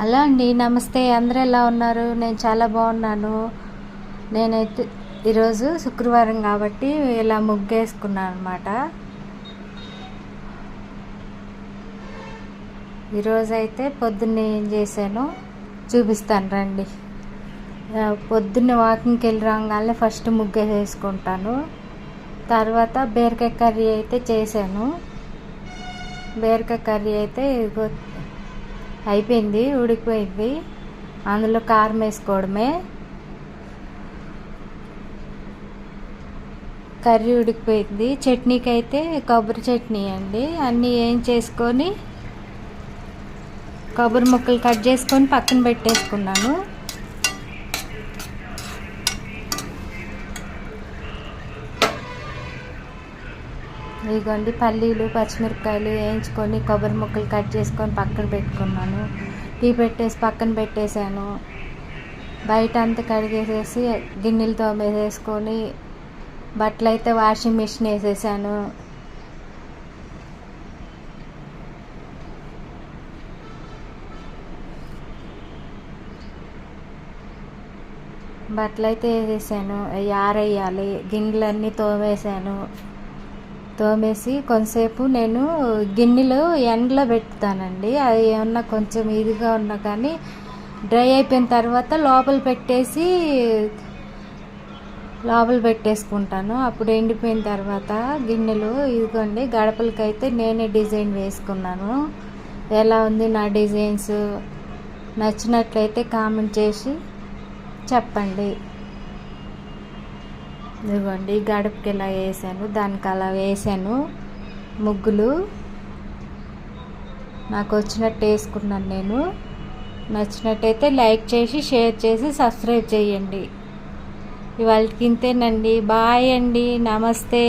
Hello అండి, నమస్తే. అందరూ ఎలా ఉన్నారు? నేను చాలా బాగున్నాను. నేనైతే ఈరోజు శుక్రవారం కాబట్టి ఇలా ముగ్గేసుకున్నాను అనమాట. ఈరోజైతే పొద్దున్నే ఏం చేశాను చూపిస్తాను రండి. పొద్దున్నే వాకింగ్కి వెళ్ళి రాగానే ఫస్ట్ ముగ్గేసుకుంటాను. తర్వాత బీరకాయ కర్రీ అయితే చేశాను. బీరకాయ కర్రీ అయితే అయిపోయింది, ఉడికిపోయింది. అందులో కారం వేసుకోవడమే. కర్రీ ఉడికిపోయింది. చట్నీకి అయితే కొబ్బరి చట్నీ అండి. అన్నీ ఏం చేసుకొని కొబ్బరి ముక్కలు కట్ చేసుకొని పక్కన పెట్టేసుకున్నాను. ఇదిగోండి, పల్లీలు పచ్చిమిరపకాయలు వేయించుకొని కొబ్బరి ముక్కలు కట్ చేసుకొని పక్కన పెట్టుకున్నాను. టీ పెట్టేసి పక్కన పెట్టేశాను. బయట అంతా కడిగేసేసి గిన్నెలు తోమేసేసుకొని బట్టలు అయితే వాషింగ్ మిషన్ వేసేసాను. బట్టలు అయితే వేసేసాను, ఆరేయాలి. గిన్నెలన్నీ తోమేసి కొంతసేపు నేను గిన్నెలు ఎండలో పెడతానండి. అది ఏమన్నా కొంచెం ఇదిగా ఉన్నా కానీ డ్రై అయిపోయిన తర్వాత లోపల పెట్టేసుకుంటాను. అప్పుడు ఎండిపోయిన తర్వాత గిన్నెలు ఇదిగోండి, గడపలకైతే నేనే డిజైన్ వేసుకున్నాను. ఎలా ఉంది నా డిజైన్స్? నచ్చినట్లయితే కామెంట్ చేసి చెప్పండి. ఇదిగోండి, గడపకి ఇలా వేసాను, దానికి అలా వేసాను ముగ్గులు. నాకు వచ్చినట్టు వేసుకున్నాను నేను. నచ్చినట్టయితే లైక్ చేసి షేర్ చేసి సబ్స్క్రైబ్ చేయండి. ఇవాళకి ఇంతేనండి. బాయ్ అండి, నమస్తే.